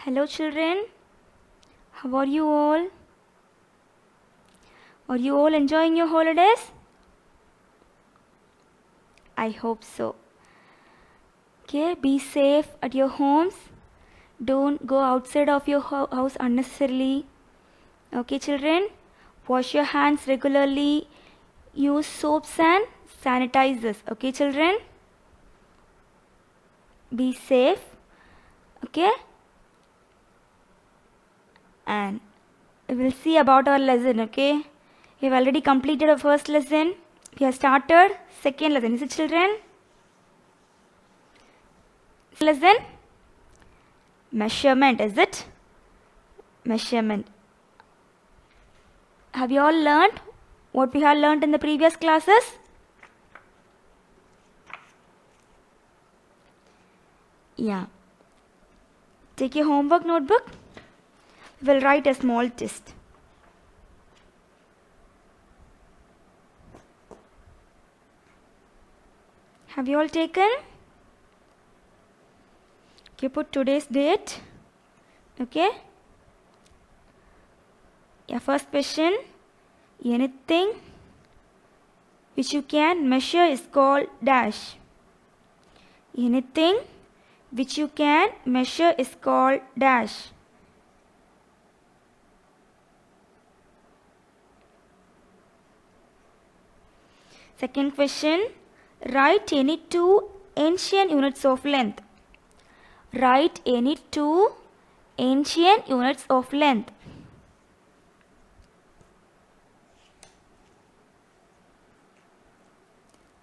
Hello children, how are you all? Are you all enjoying your holidays? I hope so. Okay, be safe at your homes. Don't go outside of your house unnecessarily. Okay children, wash your hands regularly. Use soaps and sanitizers. Okay children? Be safe. Okay? And we'll see about our lesson, okay? We have already completed our first lesson. We have started second lesson. Is it children? Lesson? Measurement, is it? Measurement. Have you all learned what we have learned in the previous classes? Yeah. Take your homework notebook. We'll write a small test. Have you all taken? Okay, put today's date. Okay. Yeah, first question. Anything which you can measure is called dash. Anything which you can measure is called dash. Second question. Write any two ancient units of length. Write any two ancient units of length.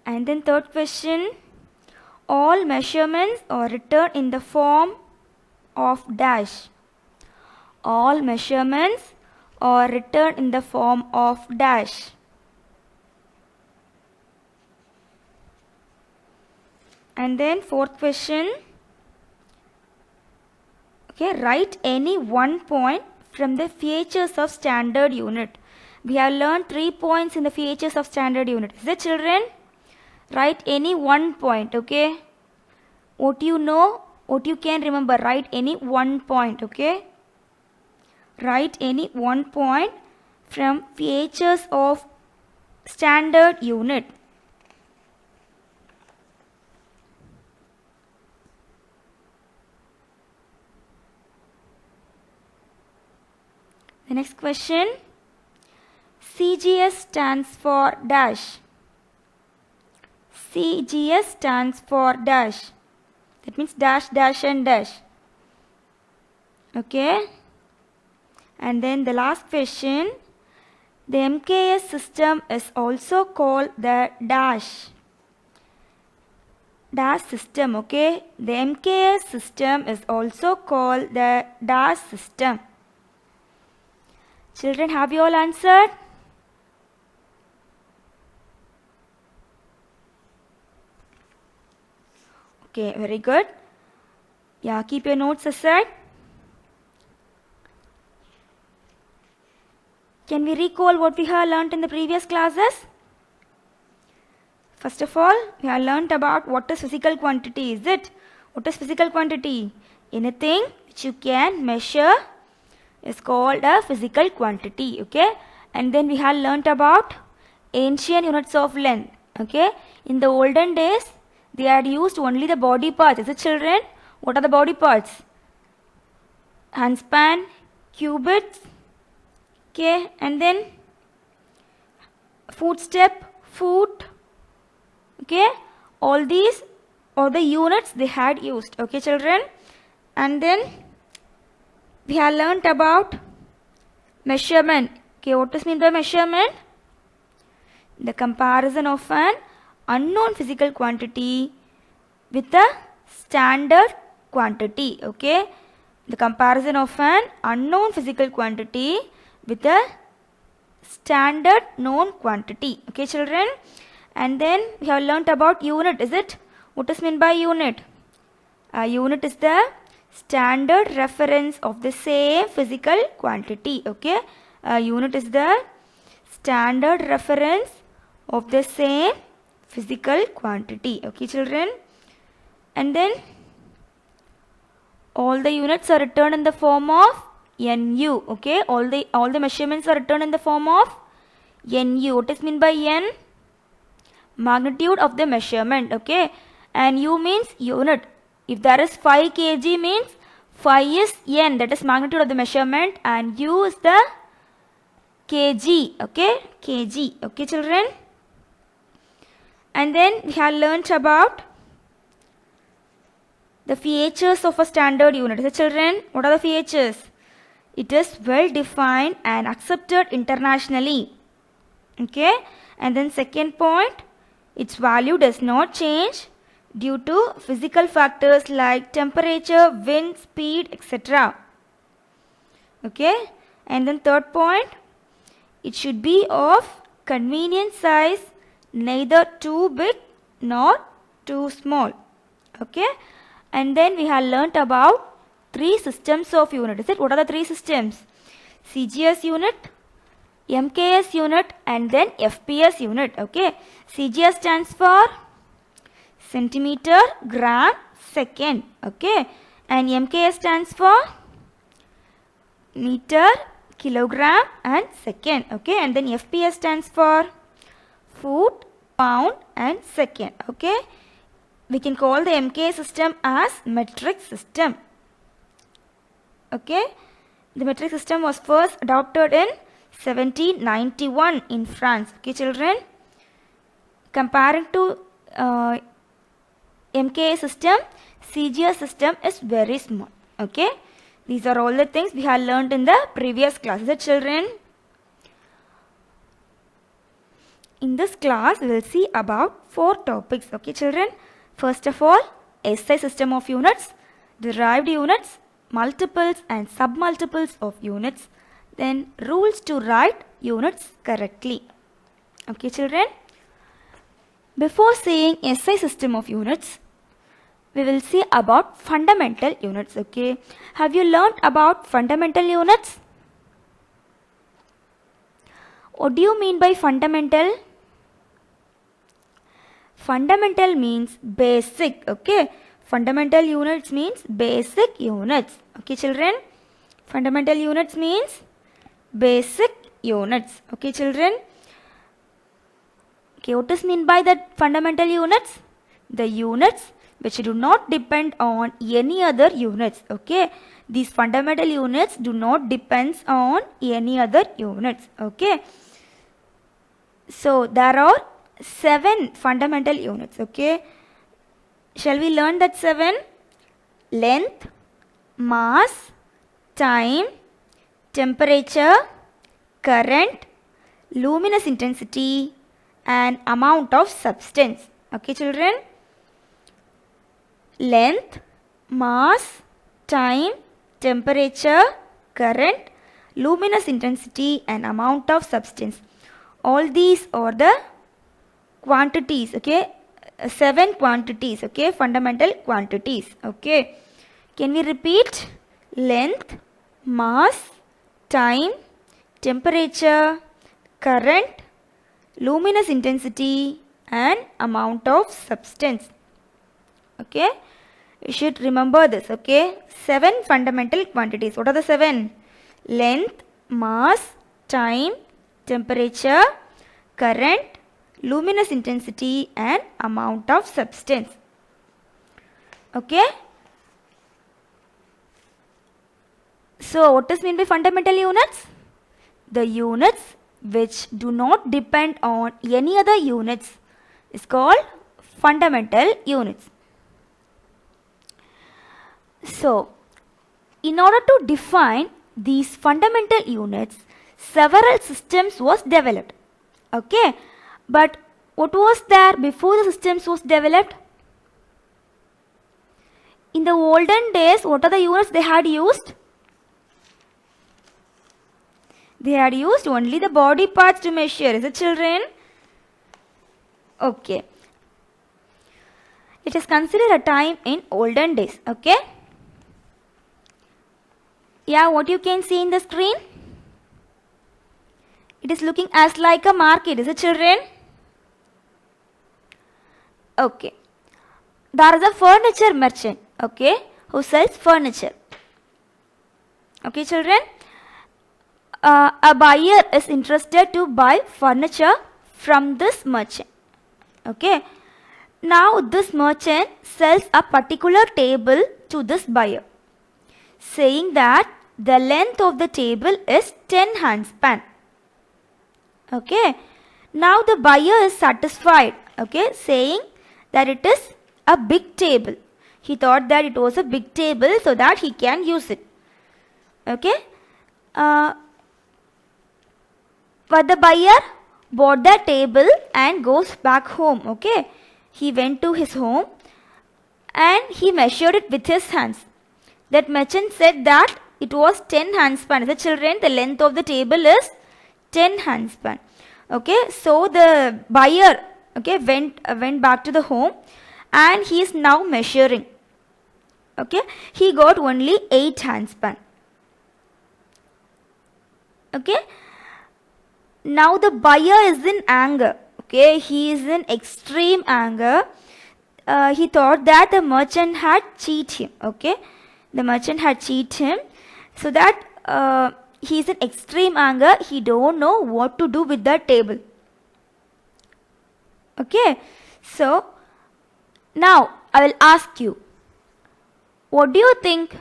And then third question. All measurements are written in the form of dash. All measurements are written in the form of dash. And then fourth question. Okay, write any one point from the features of standard unit. We have learned 3 points in the features of standard unit. Is it children? Write any one point, okay? What you know, what you can remember, write any one point, okay? Write any one point from features of standard unit. The next question. CGS stands for dash. CGS stands for dash. That means dash, dash and dash. Okay. And then the last question. The MKS system is also called the dash. Dash system, okay. The MKS system is also called the dash system. Children, have you all answered? Okay, very good. Yeah, keep your notes aside. Can we recall what we have learnt in the previous classes? First of all, we have learnt about what is physical quantity, is it? What is physical quantity? Anything which you can measure is called a physical quantity, okay? And then we have learnt about ancient units of length, okay? In the olden days, they had used only the body parts. Is it children? What are the body parts? Handspan, cubits, okay? And then footstep, foot, okay? All these are the units they had used, okay children? And then we have learnt about measurement. Okay, what does mean by measurement? The comparison of an unknown physical quantity with a standard quantity. Okay, the comparison of an unknown physical quantity with a standard known quantity. Okay, children. And then we have learnt about unit. Is it? What does mean by unit? A unit is the standard reference of the same physical quantity. Okay, a unit is the standard reference of the same physical quantity. Okay children. And then all the units are written in the form of NU. Okay, all the measurements are written in the form of NU. What is meant by N? Magnitude of the measurement. Okay, and U means unit. If there is 5 kg means 5 is N, that is magnitude of the measurement, and U is the kg. Okay, kg. Okay, children. And then we have learnt about the features of a standard unit. So children, what are the features? It is well defined and accepted internationally. Okay, and then second point, its value does not change due to physical factors like temperature, wind, speed, etc. Okay, and then third point, it should be of convenient size, neither too big nor too small. Okay, and then we have learnt about 3 systems of unit. Is it? What are the 3 systems? CGS unit, MKS unit, and then FPS unit. Okay, CGS stands for centimeter, gram, second. Okay, and MKS stands for meter, kilogram, and second. Okay, and then FPS stands for foot, pound, and second. Okay, we can call the MKS system as metric system. Okay, the metric system was first adopted in 1791 in France. Okay, children, comparing to MKS system, CGS system is very small. Okay, these are all the things we have learned in the previous classes, children. In this class, we will see about 4 topics. Okay, children. First of all, SI system of units, derived units, multiples and submultiples of units, then rules to write units correctly. Okay, children. Before seeing SI system of units, we will see about fundamental units. Okay, have you learned about fundamental units? What do you mean by fundamental? Fundamental means basic. Okay, fundamental units means basic units. Okay, children, fundamental units means basic units. Okay, children. Okay, what is meant by that fundamental units? The units which do not depend on any other units. Okay, these fundamental units do not depend on any other units. Okay, so there are 7 fundamental units. Okay, shall we learn that 7? Length, mass, time, temperature, current, luminous intensity, and amount of substance. Okay, children. Length, mass, time, temperature, current, luminous intensity, and amount of substance. All these are the quantities. Okay, 7 quantities. Okay, fundamental quantities. Okay, can we repeat? Length, mass, time, temperature, current, luminous intensity, and amount of substance. Okay, you should remember this. Okay, 7 fundamental quantities. What are the 7? Length, mass, time, temperature, current, luminous intensity, and amount of substance. Okay, so what is meant by fundamental units? The units which do not depend on any other units is called fundamental units. So, in order to define these fundamental units, several systems was developed. Okay, but what was there before the systems was developed? In the olden days, what are the units they had used? They had used only the body parts to measure. Is it, children? Okay. Let us consider a time in olden days. Okay. Yeah, what you can see in the screen? It is looking as like a market. Is it, children? Okay. There is a furniture merchant. Okay. who sells furniture. Okay, children? A buyer is interested to buy furniture from this merchant. Okay. Now this merchant sells a particular table to this buyer, saying that the length of the table is 10 handspan. Okay. Now the buyer is satisfied, okay, saying that it is a big table. He thought that it was a big table so that he can use it. Okay. But the buyer bought the table and goes back home. Okay. He went to his home and he measured it with his hands. That merchant said that it was 10 handspan. The children, the length of the table is 10 handspan. Okay, so the buyer, okay, went back to the home and he is now measuring. Okay, he got only 8 handspan. Okay, now the buyer is in anger. Okay, he is in extreme anger. He thought that the merchant had cheated him. Okay, the merchant had cheated him, so that he is in extreme anger. He don't know what to do with that table. Okay, so now I will ask you, what do you think?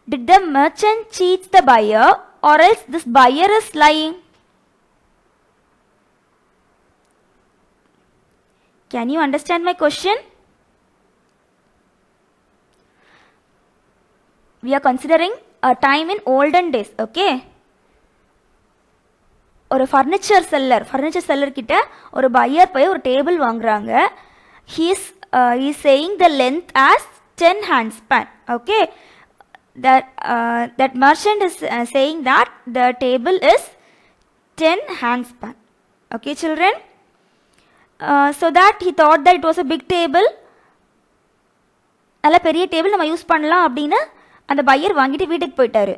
Did the merchant cheat the buyer, or else this buyer is lying? Can you understand my question? We are considering a time in olden days. Okay. ஒரு furniture seller கிட்ட ஒரு pier போய் ஒரு table வாங்குறாங்க. he is saying the length as 10 handspan. Okay, that merchant is saying that the table is 10 handspan. Okay, children, so that he thought that it was a big table. நல்ல பெரிய table நம்ம use பண்ணலாம் அப்படின்னு அந்த pier வாங்கிட்டு வீட்டுக்கு போயிட்டாரு.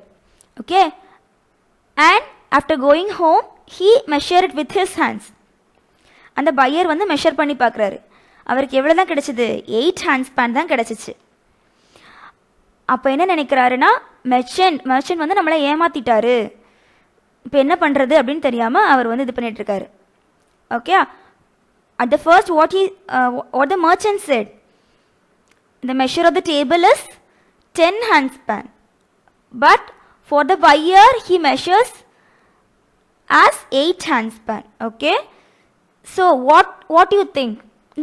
Okay, and after going home he measured it with his hands. அந்த பையர் வந்து மெஷர் பண்ணி பார்க்குறாரு. அவருக்கு எவ்வளோ தான் கிடைச்சிது? 8 handspan தான் கிடைச்சிச்சு. அப்போ என்ன நினைக்கிறாருன்னா, மெர்ச்சன்ட் வந்து நம்மளை ஏமாத்திட்டாரு, இப்போ என்ன பண்ணுறது அப்படின்னு தெரியாமல் அவர் வந்து இது பண்ணிட்டு இருக்காரு. Okay, at the first what the merchant said, the measure of the table is 10 handspan, but for the buyer he measures as 8 handspan. Okay, so what do you think?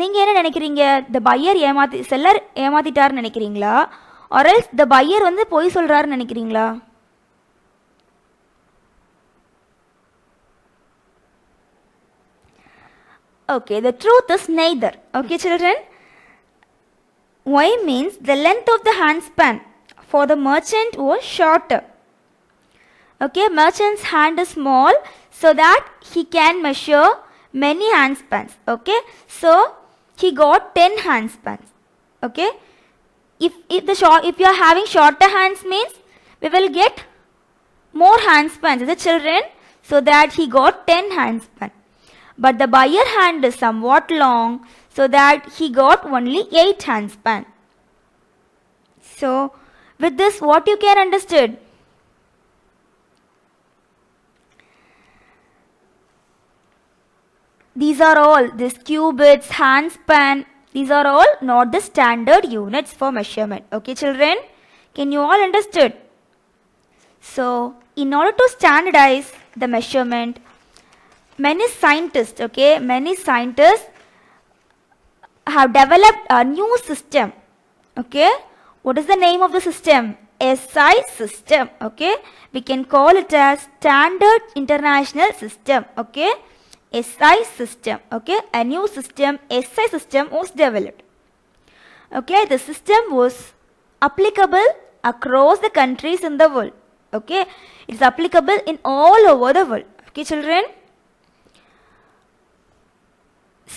நீங்க என்ன நினைக்கிறீங்க? the buyer செல்லர் ஏமாத்திட்டாருன்னு நினைக்கிறீங்களா, or else the buyer வந்து பொய் சொல்றாருன்னு நினைக்கிறீங்களா? Okay, the truth is neither. Okay, children. Y means the length of the handspan for the merchant was shorter. Okay, merchant's hand is small so that he can measure many handspans. Okay, so he got 10 handspans. Okay, if you are having shorter hands means we will get more handspans as the children, so that he got 10 handspan. But the buyer hand is somewhat long, so that he got only 8 handspan. So with this, what you can understood? These are all, this cubits, handspan, these are all not the standard units for measurement. Okay, children, can you all understood? So in order to standardize the measurement, many scientists have developed a new system. Okay, what is the name of the system? SI system. Okay, we can call it as Standard International System. Okay, SI system. Okay, a new system, SI system, was developed. Okay, the system was applicable across the countries in the world. Okay, it is applicable in all over the world. Okay, children,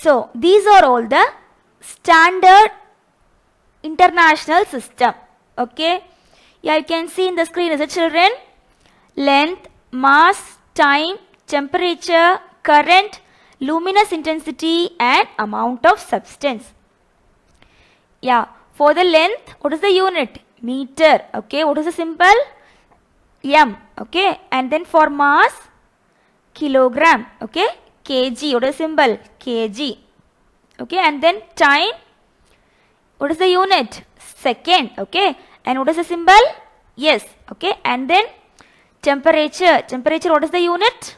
so these are all the standard international system. Okay, yeah, you can see in the screen, is it, children? Length, mass, time, temperature, current, luminous intensity, and amount of substance. Yeah, for the length, what is the unit? meter. Okay, what is the symbol? M. Okay, and then for mass, kilogram. Okay, kg. What is the symbol? Kg. Okay, and then time, what is the unit? Second. Okay, and what is the symbol? Yes. Okay, and then temperature. Temperature, what is the unit?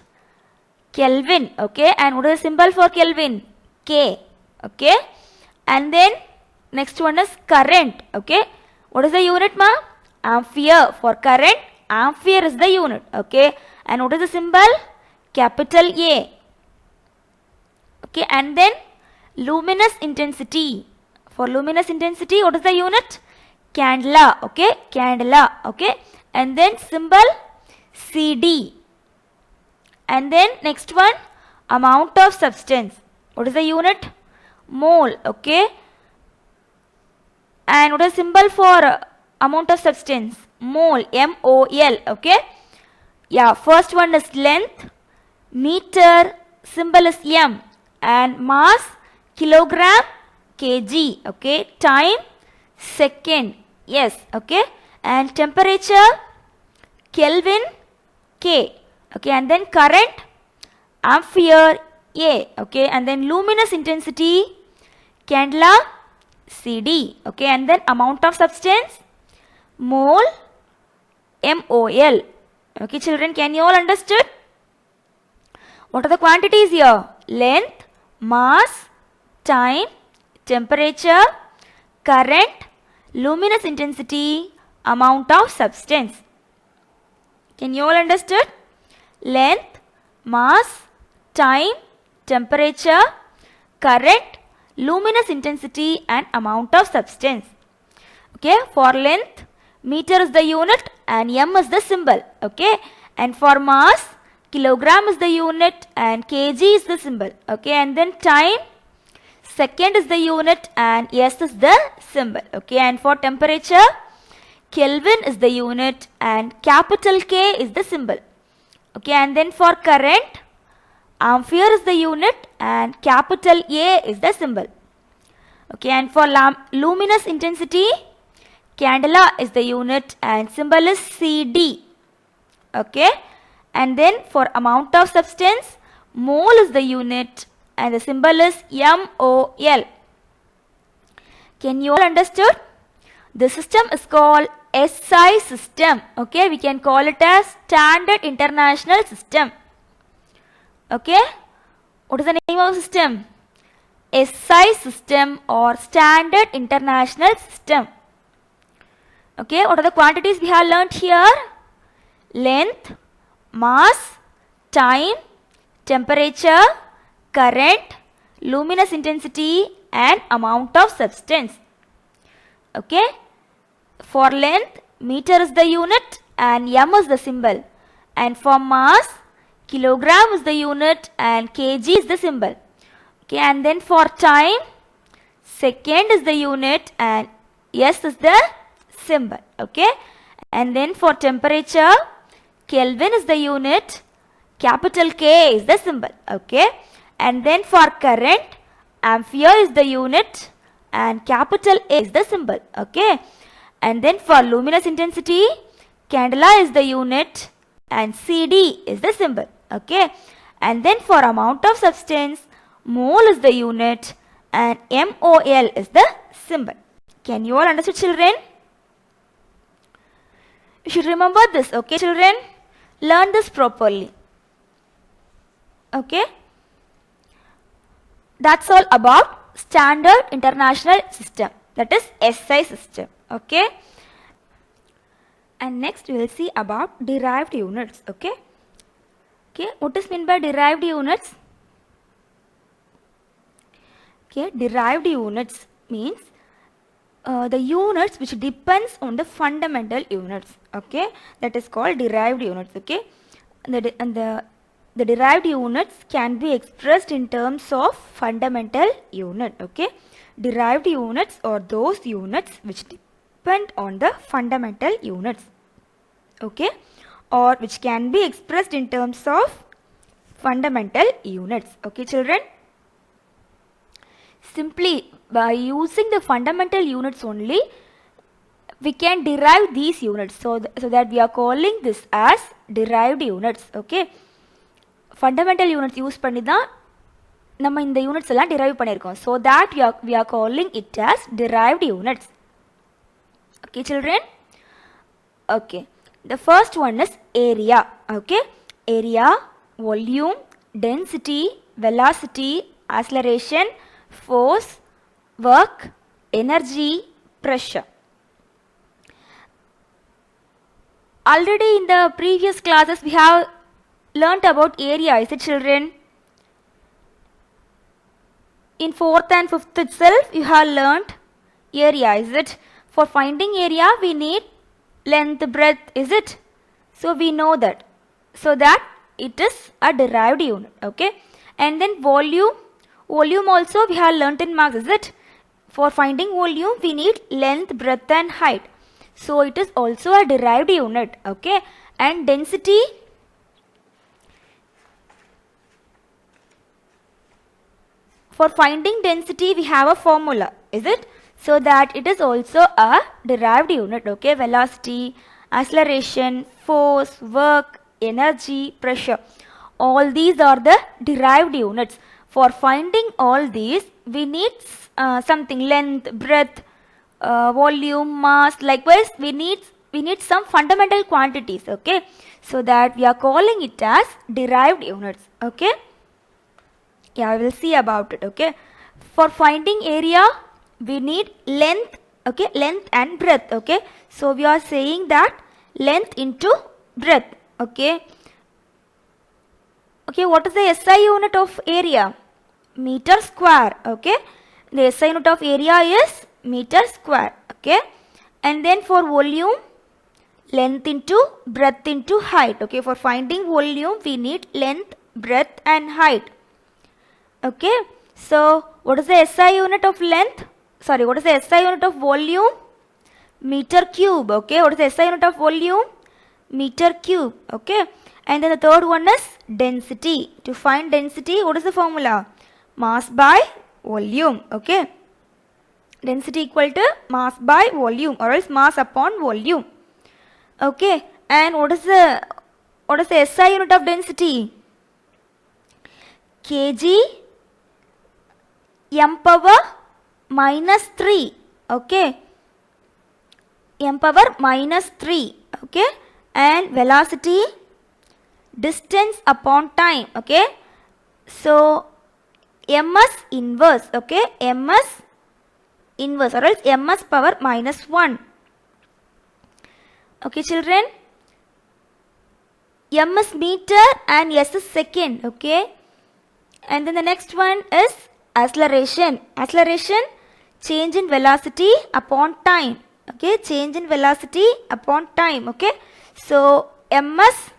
Kelvin. Okay, and what is the symbol for Kelvin? K. Okay, and then next one is current. Okay, what is the unit, ma? Ampere. For current, ampere is the unit. Okay, and what is the symbol? Capital A. Okay, and then luminous intensity. For luminous intensity, what is the unit? Candela. Okay, candela. Okay, and then symbol CD. And then next one, amount of substance. What is the unit? Mole. Okay, and what is the symbol for amount of substance? Mole. MOL. Okay, yeah, first one is length, meter, symbol is M, and mass, kilogram, kg. Okay, time, second. Yes. Okay, and temperature, Kelvin, K. Okay, and then current, ampere, A. Okay, and then luminous intensity, candela, CD. Okay, and then amount of substance, mole, MOL. Okay, children, can you all understood? What are the quantities here? Length, mass, time, temperature, current, luminous intensity, amount of substance. Can you all understood? Length, mass, time, temperature, current, luminous intensity and amount of substance. Okay, for length, meter is the unit and M is the symbol. Okay, and for mass, kilogram is the unit and kg is the symbol. Okay, and then time, second is the unit and S is the symbol. Okay, and for temperature, Kelvin is the unit and capital K is the symbol. Okay, and then for current, ampere is the unit and capital A is the symbol. Okay, and for luminous intensity, candela is the unit and symbol is CD. Okay, and then for amount of substance, mole is the unit and the symbol is MOL. Can you all understood? The system is called SI system. Okay, we can call it as Standard International System. Okay, what is the name of the system? SI system or Standard International System. Okay, what are the quantities we have learnt here? Length, mass, time, temperature, current, luminous intensity and amount of substance. Okay, for length, meter is the unit and M is the symbol, and for mass, kilogram is the unit and kg is the symbol. Okay, and then for time, second is the unit and S is the symbol. Okay, and then for temperature, Kelvin is the unit, capital K is the symbol. Okay, and then for current, ampere is the unit and capital A is the symbol. Okay, and then for luminous intensity, candela is the unit and CD is the symbol. Okay, and then for amount of substance, mole is the unit and MOL is the symbol. Can you all understand, children? You should remember this. Okay, children, learn this properly. Okay, that's all about Standard International System, that is SI system. Okay, and next we will see about derived units. Okay, okay, what is meant by derived units? Okay, derived units means the units which depends on the fundamental units. Okay, that is called derived units. Okay, the derived units can be expressed in terms of fundamental unit. Okay, derived units are those units which depend on the fundamental units. Okay, or which can be expressed in terms of fundamental units. Okay, children, simply by using the fundamental units only, we can derive these units. So that we are calling this as derived units. Okay, fundamental units use பண்ணி தான் நம்ம இந்த units எல்லாம் derive பண்ணியிருக்கோம். So that we are calling it as derived units. Okay children. Okay, the first one is area. Okay, area, volume, density, velocity, acceleration, force, work, energy, pressure. Already in the previous classes we have learnt about area, is it children? In 4th and 5th itself you have learnt area, is it? For finding area we need length, breadth, is it? So we know that. So that it is a derived unit. Okay, and then volume. Volume also we have learnt in marks, is it? For finding volume we need length, breadth and height. So it is also a derived unit. Okay, and density. For finding density we have a formula, is it? So that it is also a derived unit. Okay, velocity, acceleration, force, work, energy, pressure, all these are the derived units. For finding all these we need something, length, breadth, volume, mass. Likewise we need some fundamental quantities. Okay, so that we are calling it as derived units. Okay, yeah, I will see about it. Okay, for finding area we need length. Okay, length and breadth. Okay, so we are saying that length into breadth. Okay, okay, what is the SI unit of area? Meter square. Okay, the SI unit of area is meter square. Okay, and then for volume, length into breadth into height. Okay, for finding volume we need length, breadth and height. Okay, so what is the SI unit of length? Sorry, what is the SI unit of volume? Meter cube. Okay, what is the SI unit of volume? Meter cube. Okay, and then the third one is density. To find density, what is the formula? Mass by volume. Okay, density equal to mass by volume, or else mass upon volume. Okay, and what is the SI unit of density? kg m power minus 3. Okay, m power minus 3. Okay, and velocity, distance upon time. Okay, so ms inverse. Okay, ms inverse, or else ms power minus 1. Okay children, m is meter and s is second. Okay, and then the next one is acceleration. Acceleration, change in velocity upon time. Okay, change in velocity upon time. Okay, so ms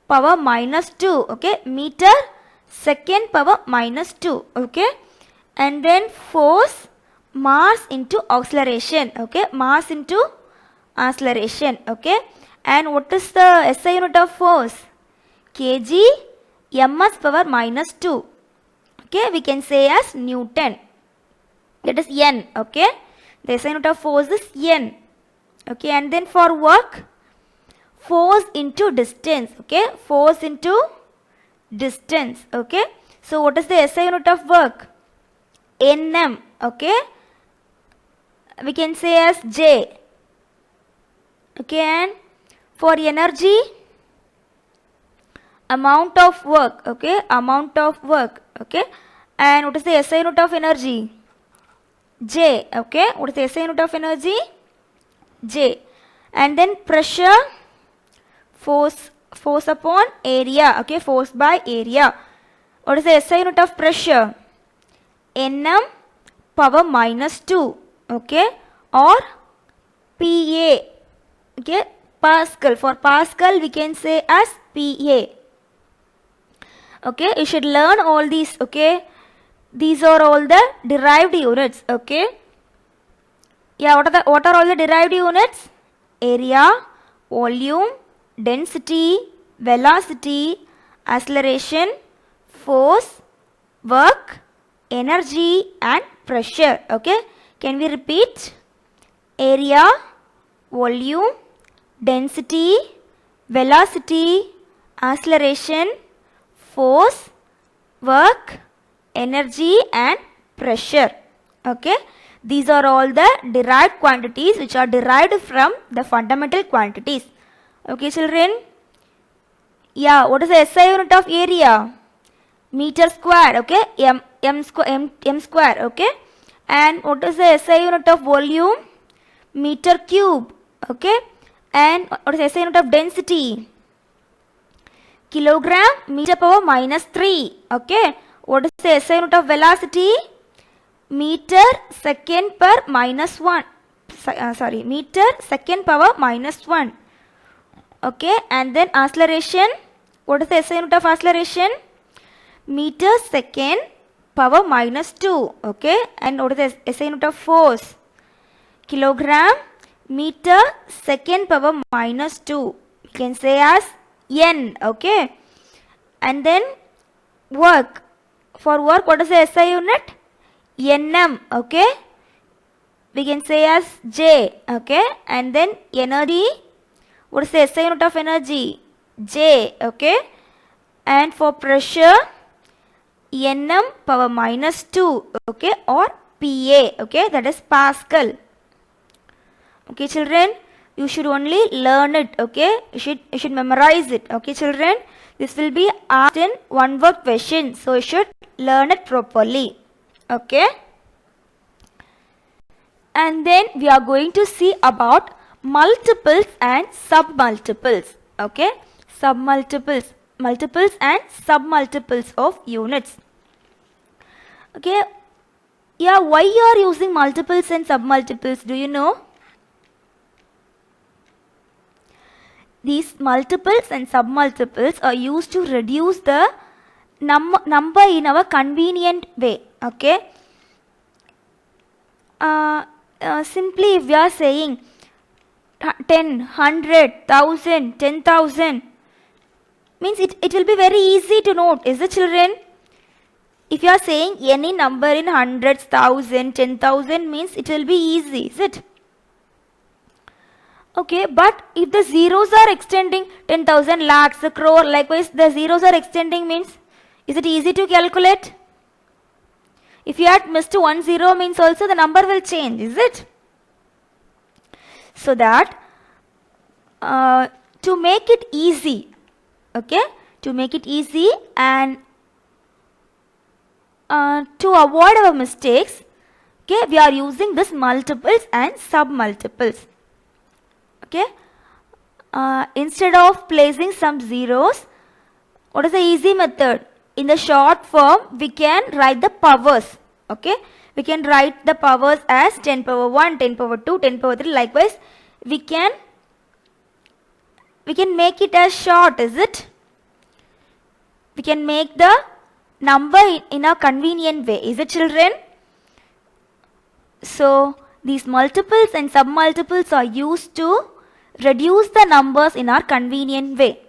power minus 2. Okay, meter second power minus 2. Okay, and then force, mass into acceleration. Okay, mass into acceleration. Okay, and what is the SI unit of force? kg ms power minus 2. Okay, we can say as Newton. That is N. Okay, the SI unit of force is N. Okay, and then for work, force into distance. Okay, force into distance. Okay, so what is the SI unit of work? Nm. Okay, we can say as J. Okay, and for energy, amount of work. Okay, amount of work. Okay, and what is the SI unit of energy? J. Okay, what is the SI unit of energy? J. And then pressure, force upon area. Okay, force by area. What is the SI unit of pressure? Nm power minus 2. Okay, or PA. Okay, Pascal. For Pascal we can say as PA. Okay, you should learn all these. Okay, these are all the derived units. Okay, yeah, what are all the derived units? Area, volume, density, velocity, acceleration, force, work, energy and pressure. Okay, can we repeat? Area, volume, density, velocity, acceleration, force, work, energy and pressure. Okay, these are all the derived quantities which are derived from the fundamental quantities. Okay children, yeah, what is the SI unit of area? Meter square. Okay, m square. Okay, and what is the SI unit of volume? Meter cube. Okay, and what is the SI unit of density? Kilogram meter power minus 3. Okay, what is the SI unit of velocity? Meter second per minus 1. Meter second power minus 1. Okay, and then acceleration. What is the SI unit of acceleration? Meter second power minus 2. Okay, and what is the SI unit of force? Kilogram meter second power minus 2. We can say as N. Okay, and then work. For work, what is the SI unit? Nm. Okay, we can say as J. Okay, and then energy. What is the SI unit of energy? J. Okay, and for pressure, Nm power minus 2. Okay, or PA. Okay, that is Pascal. Okay children, you should only learn it. Okay, you should memorize it. Okay children, this will be asked in one word question, so you should learn it properly. Okay, and then we are going to see about multiples and submultiples. Okay, submultiples, multiples and submultiples of units. Okay, yeah, why you are using multiples and submultiples? Do you know? These multiples and submultiples are used to reduce the number in our convenient way. Okay, simply if we are saying 10, 100, 1000, 10,000, means it will be very easy to note, is it children? If you are saying any number in hundreds, 1000, 10,000 means it will be easy, is it? Okay, but if the zeros are extending 10,000, lakhs, a crore, likewise the zeros are extending means, is it easy to calculate? If you had missed one zero means also the number will change, is it? So that to make it easy, okay, to make it easy and to avoid our mistakes, okay, we are using this multiples and submultiples. Okay, instead of placing some zeros, what is the easy method? In the short form, we can write the powers. Okay, we can write the powers as 10 power 1, 10 power 2, 10 power 3. Likewise, we can make it as short, is it? We can make the number in a convenient way, is it children? So these multiples and submultiples are used to reduce the numbers in our convenient way.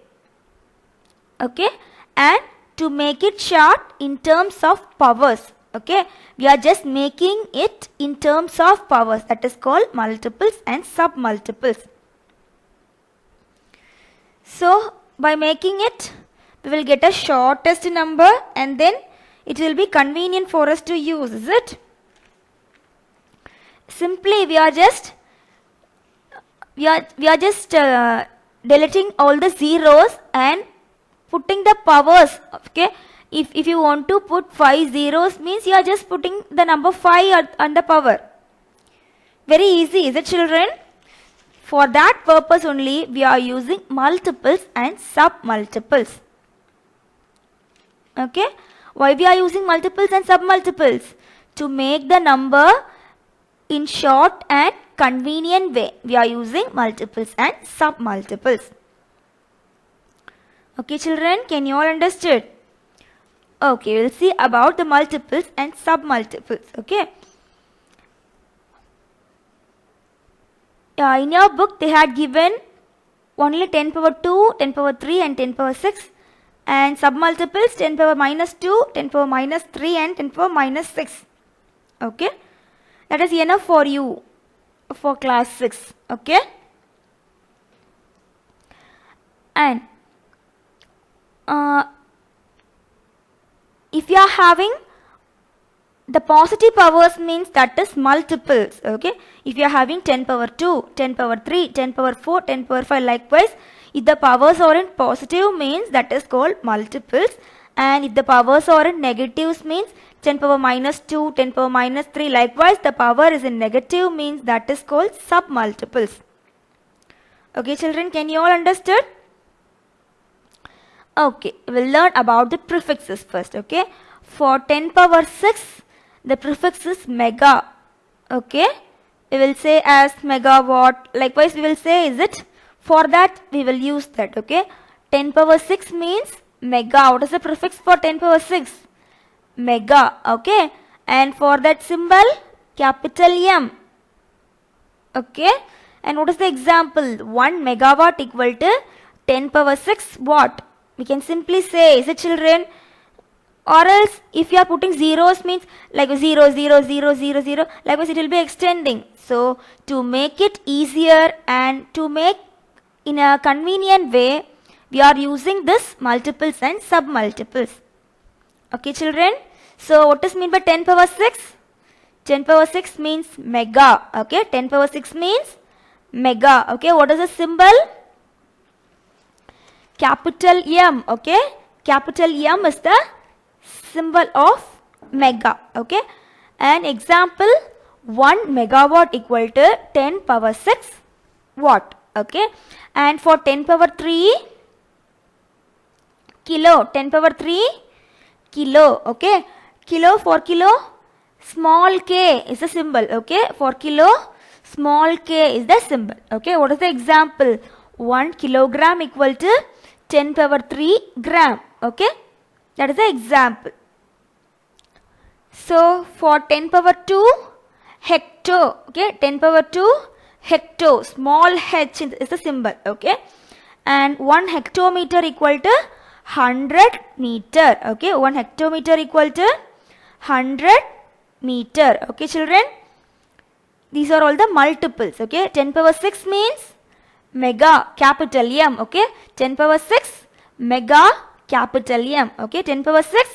Okay, and to make it short in terms of powers. Okay, we are just making it in terms of powers, that is called multiples and submultiples. So by making it, we will get a shortest number and then it will be convenient for us to use, is it? Simply we are just deleting all the zeros and putting the powers. Okay, if you want to put 5 zeros means you are just putting the number 5 on the power. Very easy, is it children? For that purpose only we are using multiples and submultiples. Okay, why we are using multiples and submultiples? To make the number in short and convenient way, we are using multiples and submultiples. Okay children, can you all understood? Okay, we'll see about the multiples and submultiples. Okay, in your book they had given only 10 power 2, 10 power 3 and 10 power 6, and submultiples 10 power minus 2, 10 power minus 3 and 10 power minus 6. Okay, that is enough for you for class 6. Okay. And if you are having the positive powers, means that is multiples. Okay, if you are having 10 power 2, 10 power 3, 10 power 4, 10 power 5, likewise if the powers are in positive, means that is called multiples. And if the powers are in negatives, means 10 power minus 2, 10 power minus 3, likewise the power is in negative, means that is called submultiples. Okay children, can you all understood? Okay, we'll learn about the prefixes first. Okay, for 10 power 6, the prefix is mega. Okay, we will say as megawatt, likewise we will say is it. For that we will use that. Okay, 10 power 6 means mega. What is the prefix for 10 power 6? Mega. Okay, and for that symbol, capital M. Okay, and what is the example? 1 megawatt equal to 10 power 6 watt. We can simply say, is it children? Or else if you are putting zeros, means like 0, 0, 0, 0, 0, likewise it will be extending. So to make it easier and to make in a convenient way, we are using this multiples and submultiples. Okay children, so what is mean by 10 power 6? 10 power 6 means mega. Okay, 10 power 6 means mega. Okay, what is the symbol? Capital M. Okay, capital M is the symbol of mega. Okay, an example, 1 megawatt equal to 10 power 6 watt. Okay, and for 10 power 3 kilo, 10 power 3 kilo. Okay, kilo, for kilo, small k is the symbol. Okay, for kilo, small k is the symbol. Okay, what is the example? 1 kilogram equal to 10 power 3 gram. Okay, that is the example. So for 10 power 2 hecto. Okay, 10 power 2 hecto, small h is the symbol. Okay, and 1 hectometer equal to 100 meter. Okay, 1 hectometer equal to 100 meter. Okay children, these are all the multiples. Okay, 10 power 6 means mega, capital M. Okay, 10 power 6 mega, capital M. Okay, 10 power 6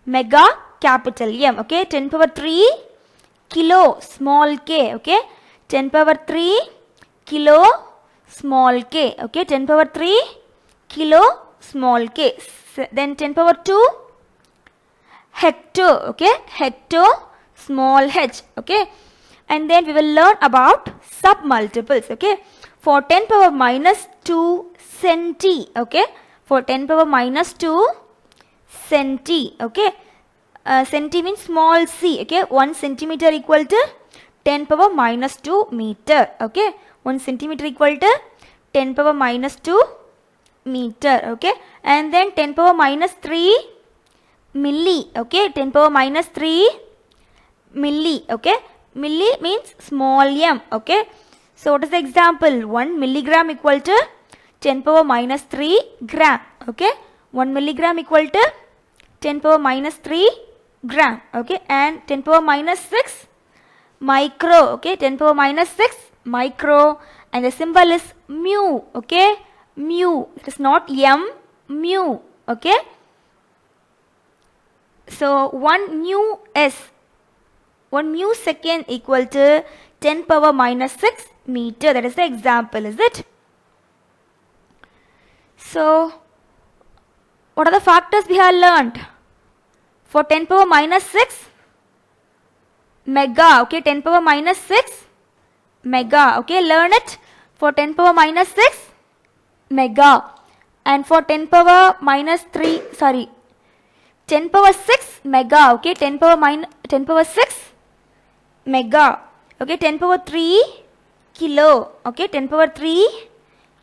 mega, capital M. Okay, 10 power 3 kilo, small k. Okay, 10 power 3 kilo, small k. Okay, 10 power 3 kilo, small k. Then 10 power 2 hecto. Okay, hecto, small h. Okay, and then we will learn about submultiples. Okay, for 10 power minus 2 centi. Okay, for 10 power minus 2 centi. Okay, centi means small c. Okay, 1 centimeter equal to 10 power minus 2 meter. Okay, 1 centimeter equal to 10 power minus 2 meter. Okay, and then 10 power minus 3 milli. Okay, 10 power minus 3 milli. Okay, milli means small m. Okay, so what is the example? 1 milligram equal to 10 power minus 3 gram. Okay, 1 milligram equal to 10 power minus 3 gram. Okay, and 10 power minus 6 micro. Okay, 10 power minus 6 micro, and the symbol is mu. Okay, mu, it is not m, mu. Okay, so 1 mu s, 1 mu second equal to 10 power minus 6 meter. That is the example, is it? So what are the factors we have learned? For 10 power minus 6 mega. Okay, 10 power minus 6 mega. Okay, learn it. For 10 power minus 6 mega, and for 10 power minus 3, sorry, 10 power 6 mega. Okay, 10 power 6 mega. Okay, 10 power 3 kilo. Okay, 10 power 3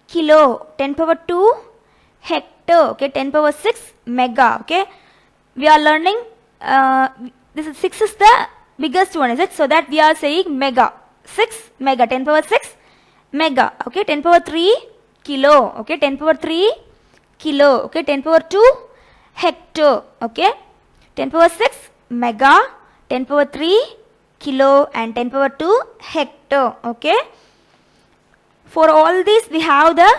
kilo. 10 power 2 hecto. Okay, 10 power 6 mega. Okay, we are learning this is 6 is the biggest one, is it? So that we are saying mega. 6 mega, 10 power 6 mega. Okay, 10 power 3 kilo. Okay, 10 power 3 kilo. Okay, 10 power 2 hecto. Okay, 10 power 6 mega, 10 power 3 kilo, and 10 power 2 hecto. Okay, for all these we have the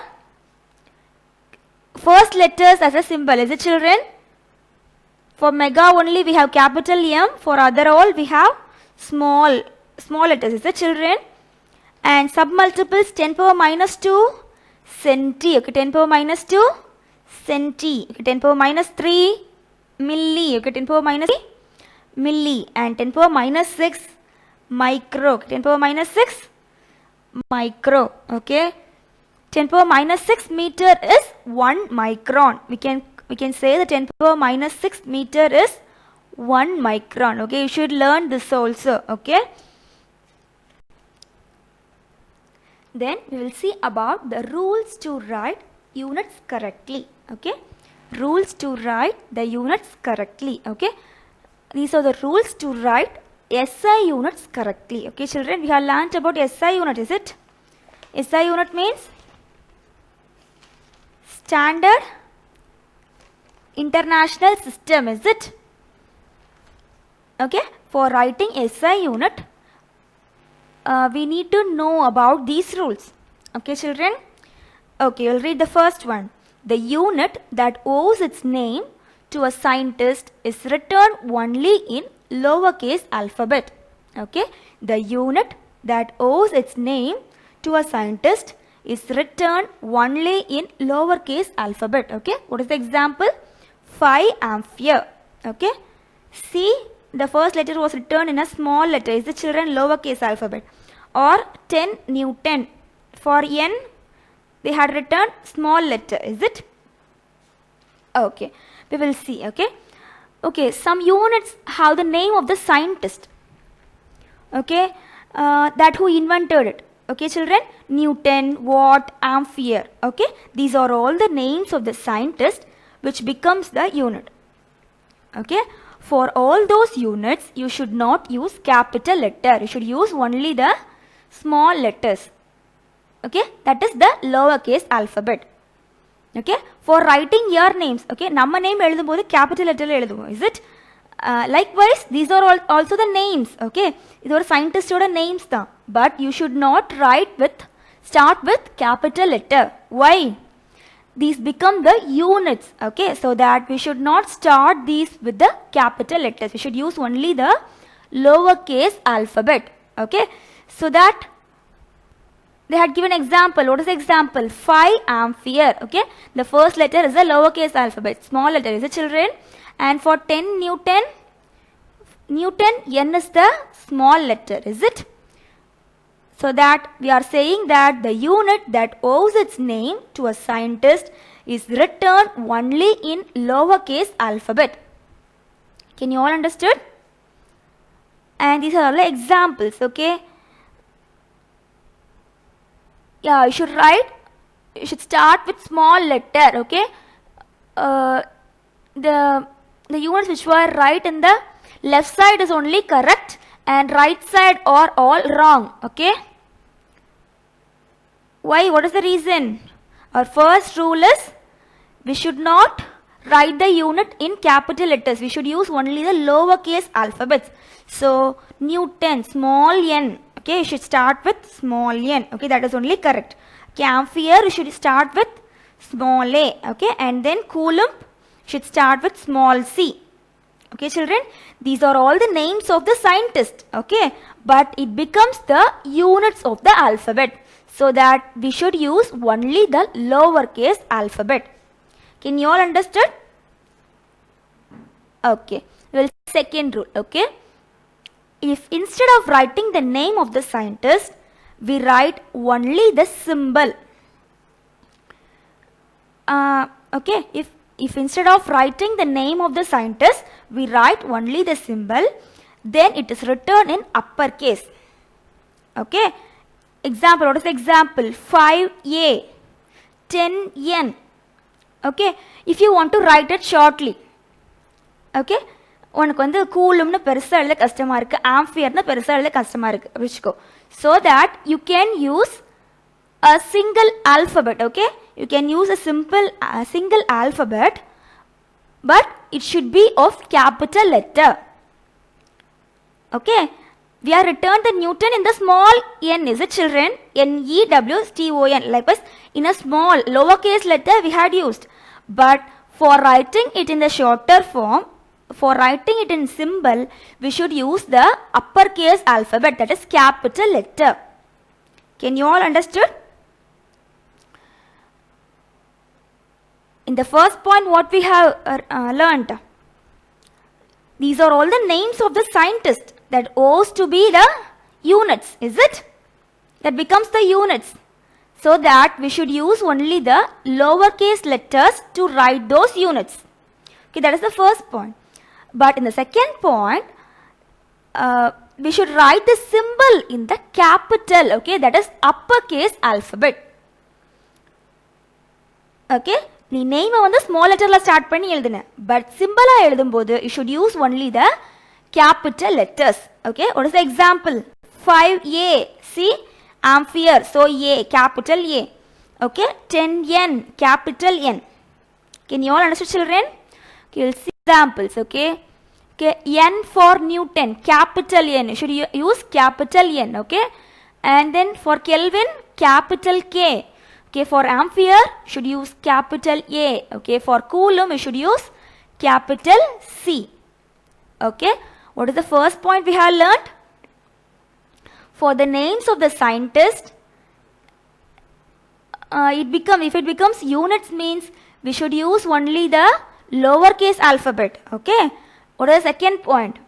first letters as a symbol. Is it, children? For mega only we have capital M. For other all we have small letters. Is it, children? And submultiples 10 power minus 2 centi. Okay, 10 power minus 2 centi. Okay, 10 power minus 3 milli. Okay, 10 power minus 3 milli. And 10 power minus 6 micro. Okay, 10 power minus 6 micro. Okay, 10 power minus 6 meter is 1 micron. We can say the 10 power minus 6 meter is 1 micron. Okay, you should learn this also. Okay. Then we will see about the rules to write units correctly. Okay, rules to write the units correctly. Okay, these are the rules to write SI units correctly. Okay, children, we have learnt about SI unit. Is it? SI unit means Standard International System. Is it? Okay, for writing SI unit, we need to know about these rules. Okay, children? Okay, we'll read the first one. The unit that owes its name to a scientist is written only in lowercase alphabet. Okay, the unit that owes its name to a scientist is written only in lowercase alphabet. Okay, what is the example? 5 ampere. Okay, see, the first letter was written in a small letter. Is the, children, lowercase alphabet? Or 10 Newton. For N, they had written small letter. Is it? Okay, we will see. Okay, okay, some units have the name of the scientist. Okay, that who invented it. Okay, children, Newton, watt, ampere. Okay, these are all the names of the scientist which becomes the unit. Okay, for all those units you should not use capital letter. You should use only the small letters. Okay, that is the lowercase alphabet. Okay, for writing your names, okay, nama name எழுதும்போது capital letter எழுதுவோம். Is it? Likewise, these are all also the names. Okay, இது ஒரு scientist ஓட names தான். But you should not start with capital letter. Why? These become the units. Okay, so that we should not start these with the capital letters. We should use only the lowercase alphabet. Okay, so that they had given example. What is the example? 5 ampere. Okay, the first letter is a lowercase alphabet, small letter. Is it, children? And for 10 Newton, N is the small letter. Is it? So that we are saying that the unit that owes its name to a scientist is written only in lowercase alphabet. Can you all understood? And these are all the examples. Okay. Yeah, you should start with small letter. Okay. The units which were right in the left side is only correct and right side are all wrong. Okay. Why? What is the reason? Our first rule is we should not write the unit in capital letters. We should use only the lowercase alphabets. So Newton, small n. Okay, you should start with small n. Okay, that is only correct. Okay, ampere, you should start with small a. Okay, and then coulomb should start with small c. Okay, children, these are all the names of the scientist. Okay, but it becomes the units of the alphabet. So that we should use only the lowercase alphabet. Can you all understood? Okay. Well, second rule. Okay. If instead of writing the name of the scientist, we write only the symbol. Okay. If instead of writing the name of the scientist, we write only the symbol, then it is written in uppercase. Okay. Example, what is the example? 5a, 10n. Okay, if you want to write it shortly, okay, உனக்கு வந்து கூலும்னு பெருசா எழுத கஷ்டமா இருக்கு, ஆம்பியர்னு பெருசா எழுத கஷ்டமா இருக்கு வெச்சுக்கோ. So that you can use a single alphabet. Okay, you can use a single alphabet, but it should be of capital letter. Okay, we are written the Newton in the small n. Is it, children? N-E-W-T-O-N. Likewise, in a small lowercase letter we had used. But for writing it in the shorter form, for writing it in symbol, we should use the uppercase alphabet, that is capital letter. Can you all understood? In the first point, what we have learnt, these are all the names of the scientists that owes to be the units, is it? That becomes the units. So that we should use only the lowercase letters to write those units. Okay, that is the first point. But in the second point, we should write the symbol in the capital, okay, that is uppercase alphabet. Okay, the name on the small letter la start panni eluduna, but symbol la eludumbodu you should use only the capital letters. Okay, what is the example? 5A, see, ampere, so A, capital A. Okay, 10N, capital N. Can you all understand, children? Okay, we'll see examples. Okay, N for Newton, capital N, you should use capital N. Okay, and then for Kelvin, capital K. Okay, for ampere should use capital A. Okay, for coulomb you should use capital C. Okay, what is the first point we have learned? For the names of the scientist, if it becomes units means we should use only the lowercase alphabet. Okay, what is the second point?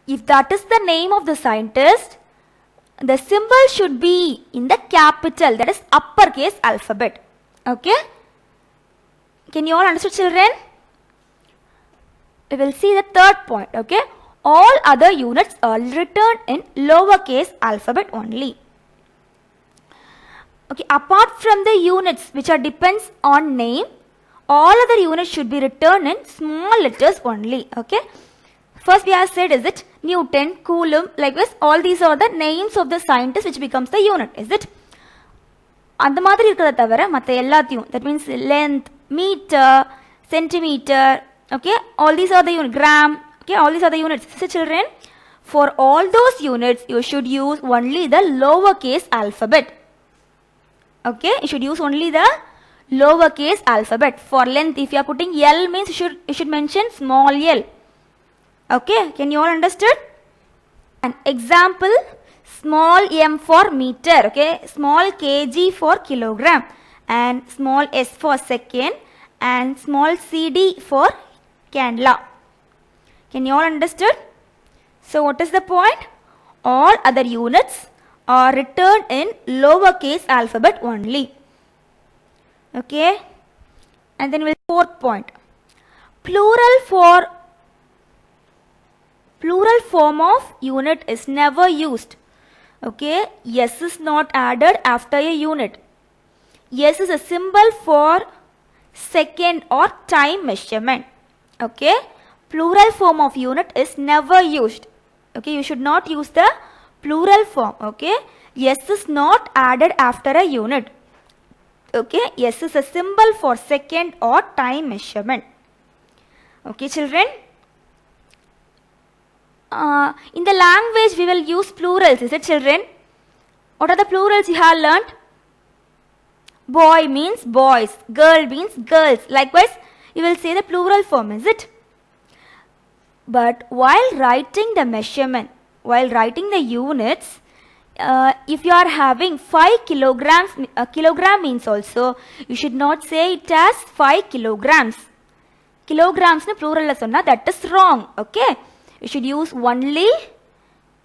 If that is the name of the scientist, the symbol should be in the capital, that is uppercase alphabet. Okay, can you all understand, children? We will see the third point. Okay, all other units are written in lowercase alphabet only. Okay, apart from the units which are depends on name, all other units should be written in small letters only. Okay, first we have said, is it Newton, Coulomb, likewise all these are the names of the scientist which becomes the unit, is it? அந்த மாதிரி இருக்கிறத தவிர மற்ற எல்லாத்தையும், that means length, meter, centimeter, okay, all these are the units, gram, okay, all these are the units. So children, for all those units you should use only the lowercase alphabet. Okay, you should use only the lowercase alphabet. For length, if you are putting L means you should mention small l. Okay, can you all understood? An example, small m for meter, okay, small kg for kilogram, and small s for second, and small cd for candela. Can you all understood? So what is the point? All other units are written in lowercase alphabet only. Okay, and then we'll fourth point. Plural form of unit is never used. Okay, S is not added after a unit. S is a symbol for second or time measurement. Okay, plural form of unit is never used. Okay, you should not use the plural form. Okay, S is not added after a unit. Okay, S is a symbol for second or time measurement. Okay, children, in the language we will use plurals, is it, children? What are the plurals you have learnt? Boy means boys, girl means girls. Likewise, you will say the plural form, is it? But while writing the measurement, while writing the units, if you are having 5 kilograms, kilogram means also, you should not say it as 5 kilograms. Kilograms in plural, that is wrong. Okay, you should use only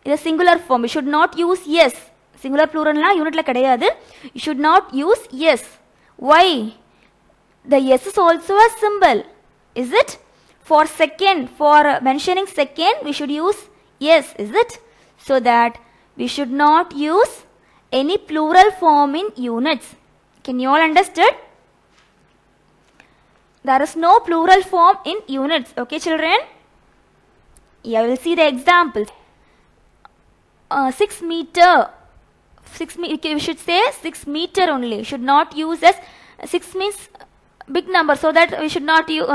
the singular form. You should not use yes. Singular plural na unit la kadayadu. You should not use yes. Why? The yes is also a symbol, is it? For second, for mentioning second, we should use yes, is it? So that we should not use any plural form in units. Can you all understand? There is no plural form in units. Okay, children? Yeah, we will see the examples. 6 meter. We should say 6 meter only. We should not use as 6 means big number, so that we should not use.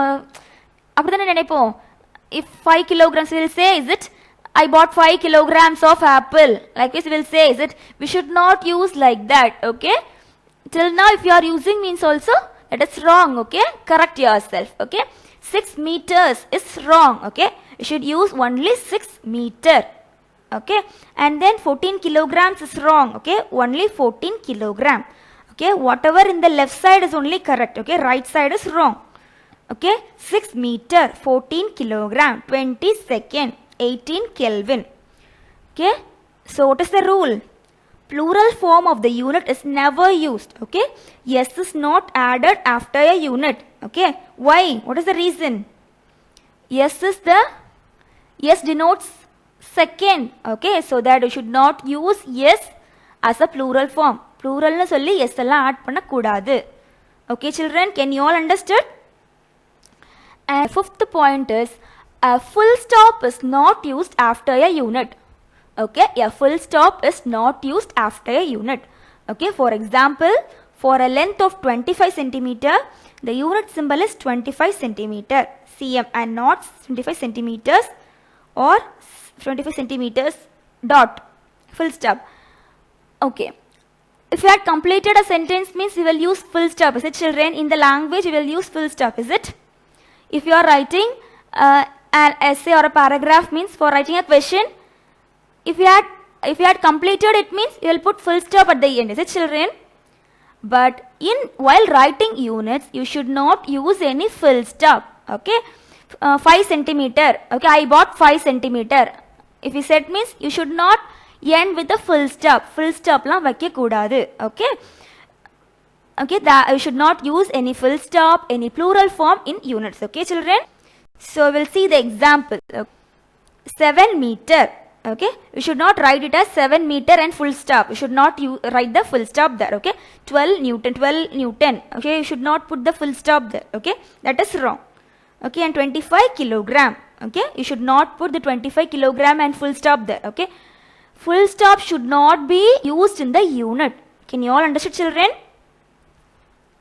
If 5 kilograms, we will say, is it? I bought 5 kilograms of apple. Like this, we will say, is it? We should not use like that. Okay. Till now, if you are using means also, It is wrong. Okay, correct yourself. Okay, 6 meters is wrong. Okay, you should use only 6 meter. Okay, and then 14 kilograms is wrong. Okay, only 14 kilogram. Okay, whatever in the left side is only correct. Okay, right side is wrong. Okay, 6 meter, 14 kilogram, 20 second, 18 Kelvin. Okay, so what is the rule? Plural form of the unit is never used. Okay, S is not added after a unit. Okay, why? What is the reason? S denotes second. Okay, so that you should not use S as a plural form. Plural na solli S alla add panna kudadu. Okay, children, can you all understood? And fifth point is a full stop is not used after a unit. Okay, a full stop is not used after a unit. Okay, for example, for a length of 25 centimeter, the unit symbol is 25 centimeter cm and not 25 centimeters or 25 centimeters dot. Full stop. Okay, if you had completed a sentence means you will use full stop. Is it, children? In the language you will use full stop. Is it? If you are writing an essay or a paragraph means for writing a question, if you had completed it means you will put full stop at the end. Is it, children? But while writing units you should not use any full stop. Okay, 5 centimeter. Okay, I bought 5 centimeter. If you said means you should not end with the full stop. Full stop la vakka koodadu. Okay. Okay, that you should not use any full stop, any plural form in units. Okay, children? So we'll see the example. 7 meter. Okay, you should not write it as 7 meter and full stop. You should not write the full stop there. Okay, 12 Newton. Okay, you should not put the full stop there. Okay, that is wrong. Okay, and 25 kilogram. Okay, you should not put the 25 kilogram and full stop there. Okay, full stop should not be used in the unit. Can you all understand, children?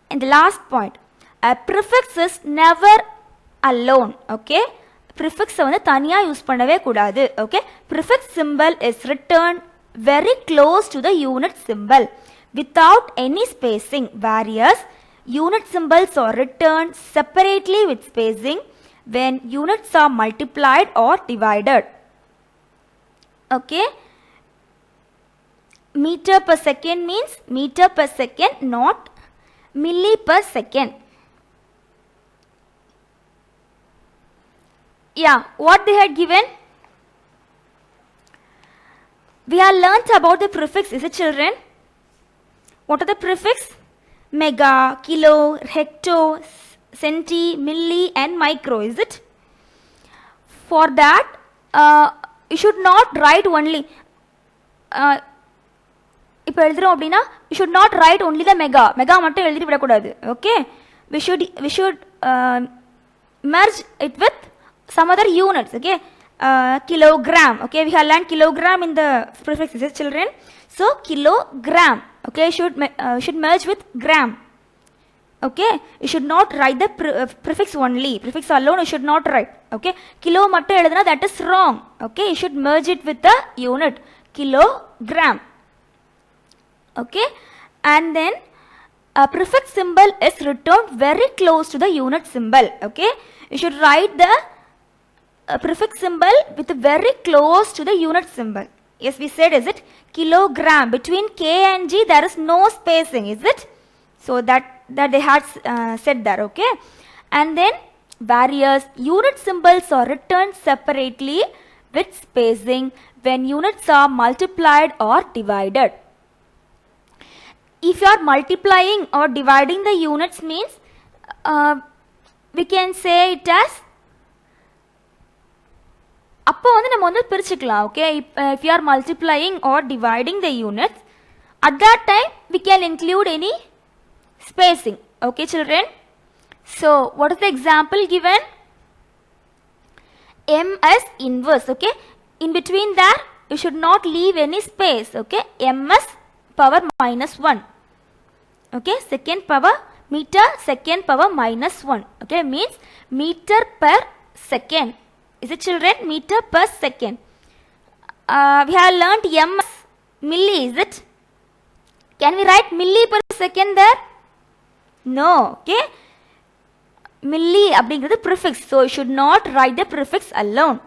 And the last point, a prefix is never alone. Okay, prefix வந்து தனியா use பண்ணவே கூடாது. Okay, prefix symbol is written very close to the unit symbol without any spacing, whereas unit symbols are written separately with spacing when units are multiplied or divided. Okay, meter per second means meter per second, not milli per second. Yeah, what they had given? We have learnt about the prefix. Is it, children? What are the prefix? Mega, kilo, hecto, centi, milli and micro. Is it? For that, you should not write only. இப்போ எழுதுறோம் அப்படின்னா you should not write only the mega மட்டும் எழுதிட்டு விடக்கூடாது. Okay, we should merge it with some other units. Okay, kilogram. Okay, we have learned kilogram in the prefixes, children. So kilogram. Okay, should merge with gram. Okay, you should not write the prefix only. Prefix alone you should not write. Okay, kilo மட்டும் எழுதுனா that is wrong. Okay, you should merge it with the unit kilogram. Okay, and then a prefix symbol is written very close to the unit symbol. Okay, you should write the prefix symbol with very close to the unit symbol. Yes, we said, is it? Kilogram. Between K and G there is no spacing. Is it? So that they had said that. Okay, and then various unit symbols are written separately with spacing when units are multiplied or divided. If you are multiplying or dividing the units means we can say it as அப்போ வந்து நம்ம வந்து பிரிச்சுக்கலாம். Okay, if you are multiplying or dividing the units, at that time we can include any spacing. Okay, children? So what is the example given? MS inverse. Okay, in between there you should not leave any space. Okay, MS power minus 1. Okay, second power meter second power minus 1. Okay, means meter per second. Is it, children? Meter per second. We have learnt ms milli. Is it? Can we write milli per second there? No, okay. Milli அப்படிங்கிறது prefix, so you should not write the prefix alone,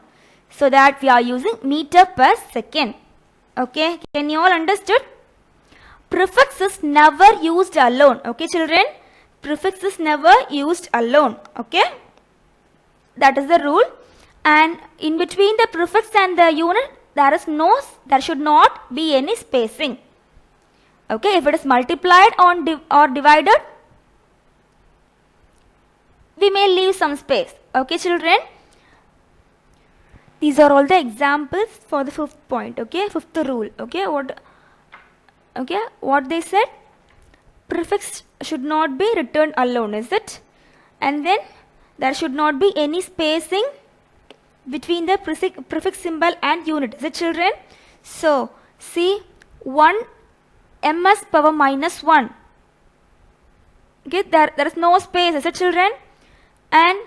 so that we are using meter per second. Okay, can you all understood? Prefix is never used alone. Okay children, prefix is never used alone. Okay, that is the rule. And in between the prefix and the unit there should not be any spacing. Okay, if it is multiplied or divided, we may leave some space. Okay children, these are all the examples for the fifth point. Okay, fifth rule. Okay, what they said, prefix should not be returned alone, is it? And then there should not be any spacing between the prefix symbol and unit, is it children? So see, 1 ms power minus 1, okay, there is no space, is it children? And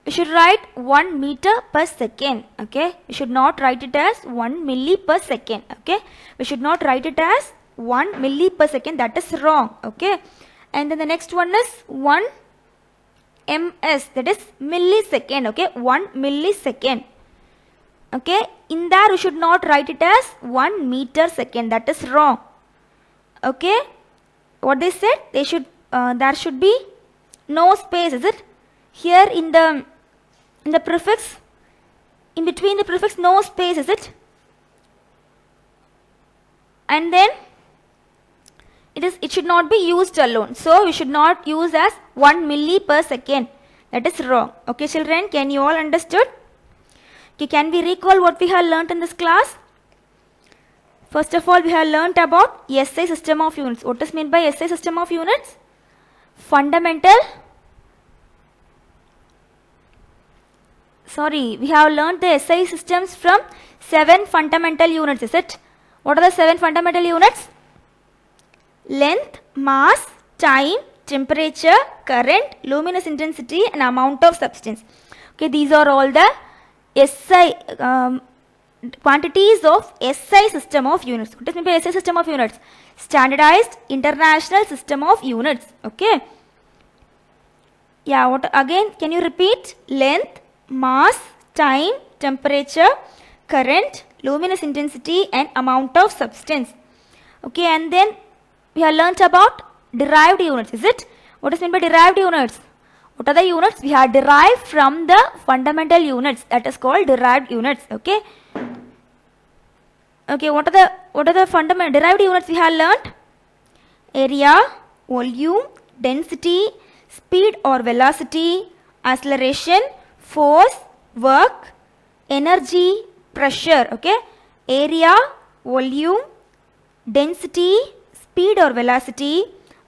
we should write 1 meter per second. Okay, we should not write it as 1 milli per second. Okay, we should not write it as 1 milli per second, that is wrong. Okay, and then the next one is 1 ms, that is millisecond. Okay, 1 millisecond. Okay, in that we should not write it as 1 meter second, that is wrong. Okay, what they said, they should there should be no space, is it? Here in the prefix, in between the prefix, no space, is it? And then it should not be used alone, so we should not use as 1 milli per second, that is wrong. Okay children, can you all understood? Okay, can we recall what we have learnt in this class? First of all, we have learnt about SI system of units. What is meant by SI system of units? We have learnt the SI systems from 7 fundamental units, is it? What are the 7 fundamental units? Length, mass, time, temperature, current, luminous intensity and amount of substance. Okay, these are all the SI quantities of SI system of units. What is meant by SI system of units? Standardized International System of Units. Okay. Yeah, what again? Can you repeat? Length, mass, time, temperature, current, luminous intensity and amount of substance. Okay, and then we have learnt about derived units, is it? What is meant by derived units? What are the units we have derived from the fundamental units? That is called derived units. Okay. Okay, what are the fundamental derived units we have learnt? Area, volume, density, speed or velocity, acceleration, force, work, energy, pressure. Okay, area, volume, density, speed or velocity,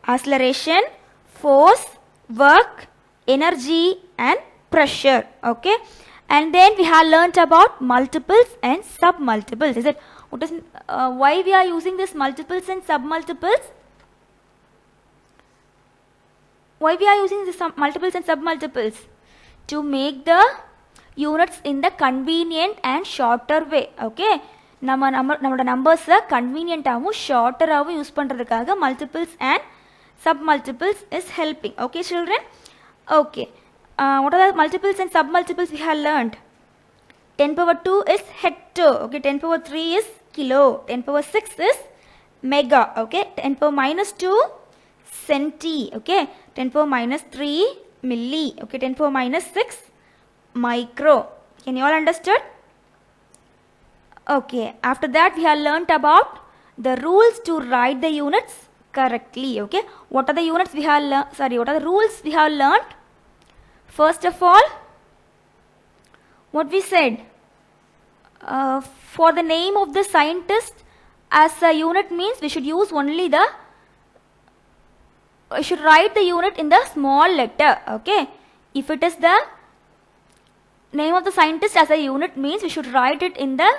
acceleration, force, work, energy and pressure. Okay, and then we have learnt about multiples and submultiples, is it? What is why we are using this multiples and submultiples? Why we are using this multiples and submultiples? To make the units in the convenient and shorter way. Okay, நம்மளோட நம்பர்ஸை கன்வீனியன்ட்டாகவும் ஷார்ட்டராகவும் use பண்ணுறதுக்காக multiples and submultiples is helping. Okay children, okay, what are the multiples and submultiples we have learned? 10 power 2 is hecto. Okay, 10 power 3 is kilo, 10 power 6 is mega. Okay, 10 power minus 2 centi. Okay, 10 power minus 3 milli. Okay, 10 power minus 6 micro. Can you all understood? Okay, after that we have learnt about the rules to write the units correctly. Okay, what are the units we have what are the rules we have learnt? First of all, what we said, for the name of the scientist as a unit means we should use only we should write the unit in the small letter. Okay, if it is the name of the scientist as a unit means we should write it in the,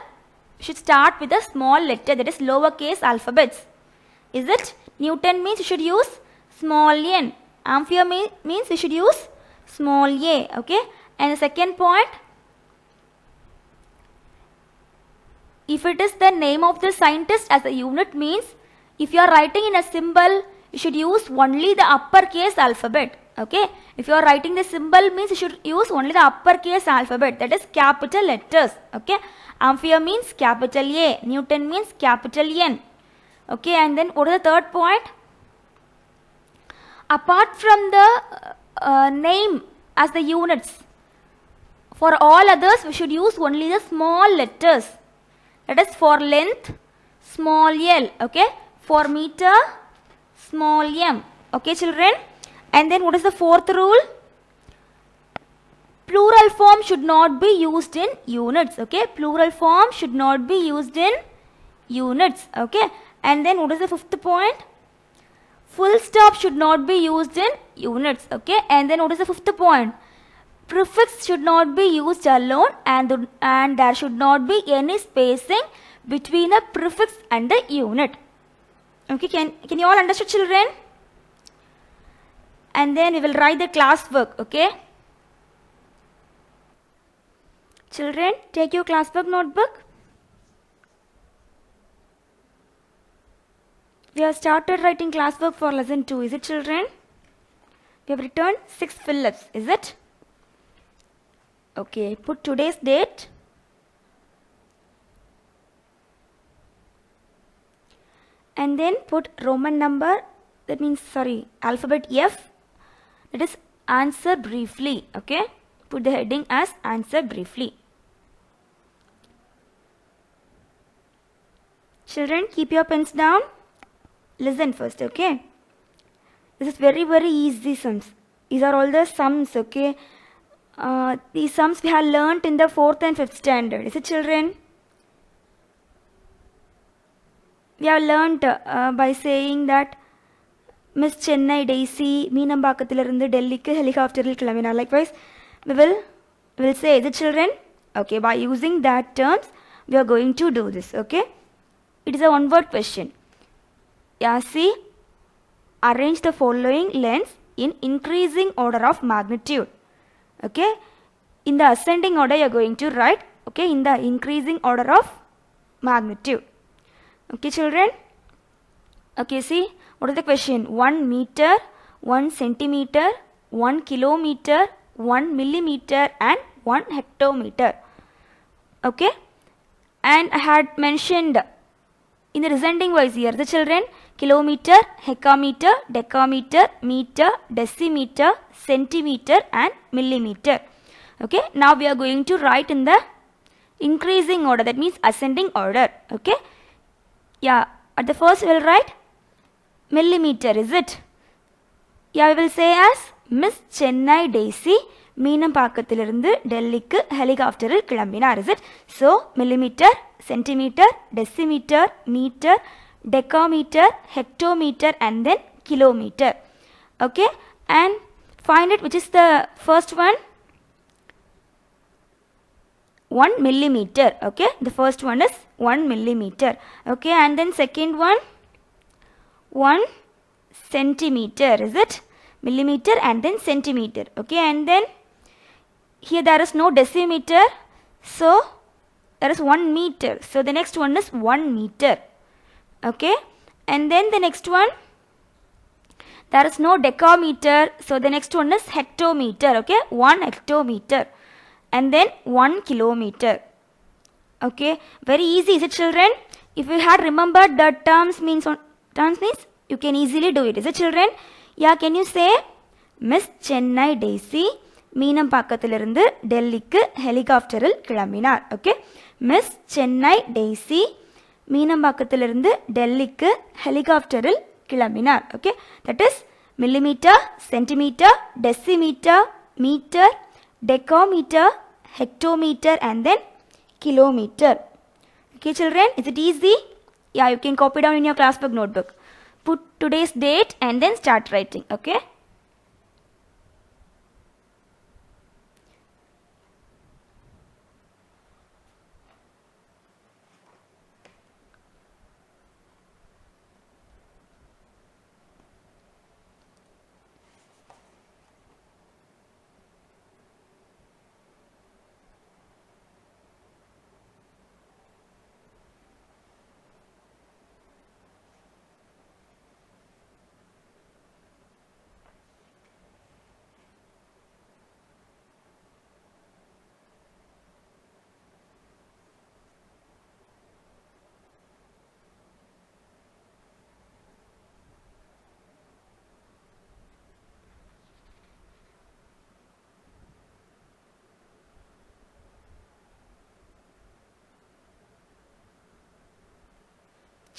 should start with a small letter, that is lowercase alphabets. Is it? Newton means you should use small n. Ampere means we should use small a. Okay, and the second point, if it is the name of the scientist as a unit means if you are writing in a symbol you should use only the uppercase alphabet. Okay, if you are writing the symbol means you should use only the uppercase alphabet, that is capital letters. Okay, Ampere means capital A, Newton means capital N. Okay, and then what is the third point? Apart from the name as the units, for all others we should use only the small letters. That is for length, small l. Okay, for meter, small m. Okay, children. And then what is the fourth rule? Plural form should not be used in units. Okay, plural form should not be used in units. Okay, and then what is the fifth point? Full stop should not be used in units. Okay, and then what is the fifth point? Prefix should not be used alone, and there should not be any spacing between the prefix and the unit. Okay, can you all understand, children? And then we will write the class work. Okay, children, take your class work notebook. We have started writing class work for lesson 2. Is it, children? We have written 6 fill-ups. Is it? Okay, put today's date. And then put Roman number, that means, alphabet F. That is answer briefly. Okay, put the heading as answer briefly. Children, keep your pens down. Listen first. Okay, this is very easy sums. These are all the sums. Okay, these sums we have learnt in the 4th and 5th standard. Is it, children? We have learnt by saying that Miss Chennai Daisy Meenambakkathilirundu Delhi-ku helicopter-il kilambinar. Likewise, we will say, is it, children? Okay, by using that terms, we are going to do this. Okay, it is a one-word question. Yeah, see, arrange the following lengths in increasing order of magnitude. Okay, in the ascending order you are going to write. Okay, in the increasing order of magnitude. Okay, children. Okay, see, what is the question? 1 meter, 1 centimeter, 1 kilometer, 1 millimeter and 1 hectometer. Okay, and I had mentioned in the descending wise here, the children, kilometer, hecameter, decameter, meter, decimeter, centimeter and millimeter. Okay, now we are going to write in the increasing order, that means ascending order. Okay, yeah, at the first we will write millimeter. Is it? Yeah, we will say as Miss Chennai Daisy Meenambakkathilirundu Delhi-ku helicopter-il kilambinar. Is it? So, millimeter, centimeter, decimeter, meter, decameter, hectometer and then kilometer. Okay, and find it, which is the first one? 1 millimeter. Okay, the first one is 1 millimeter. Okay, and then second one, 1 centimeter. Is it? Millimeter and then centimeter. Okay, and then here there is no decimeter, so there is 1 meter. So the next one is 1 meter. Okay, and then the next one, there is no decameter, so the next one is hectometer. Okay, 1 hectometer and then 1 kilometer. Okay, very easy, is it, children? If you had remembered the terms means you can easily do it. Is it, children? Yeah, can you say Miss Chennai Daisy Meenambakkathilirundu Delhi-ku helicopter-il kilambinar. Okay, Miss Chennai Daisy Meenambakkathilirundu Delhi-ku helicopter-il kilambinar. Okay, that is millimeter, centimeter, decimeter, meter, decameter, hectometer and then kilometer. Okay, children, is it easy? Yeah, you can copy down in your class book notebook. Put today's date and then start writing. Okay.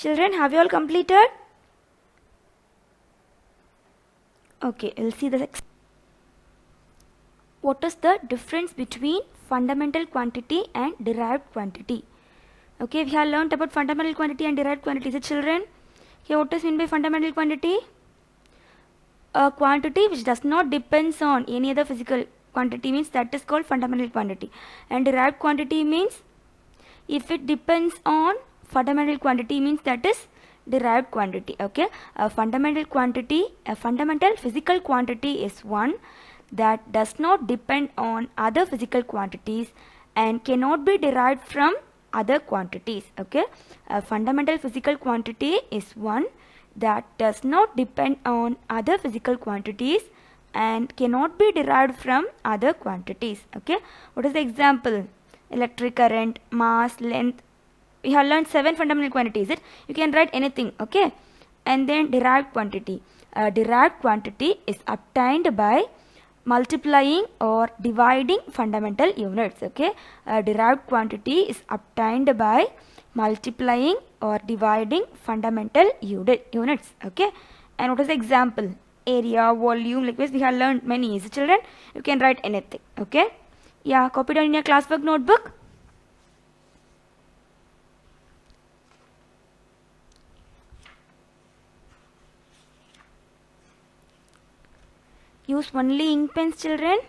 Children, have you all completed? Okay, we'll see the next. What is the difference between fundamental quantity and derived quantity? Okay, we have learnt about fundamental quantity and derived quantity. So children, here what is meant by fundamental quantity? A quantity which does not depends on any other physical quantity means that is called fundamental quantity. And derived quantity means if it depends on fundamental quantity means that is derived quantity. Okay, a fundamental physical quantity is one that does not depend on other physical quantities and cannot be derived from other quantities. Okay, a fundamental physical quantity is one that does not depend on other physical quantities and cannot be derived from other quantities. Okay, what is the example? Electric current, mass, length. We have learned 7 fundamental quantities. You can write anything. Okay, and then derived quantity. Derived quantity is obtained by multiplying or dividing fundamental units. Okay, derived quantity is obtained by multiplying or dividing fundamental units. Okay, and what is the example? Area, volume, like this we have learned many. So children, you can write anything. Okay, yeah, copy down in your classwork notebook. Use only ink pens, children.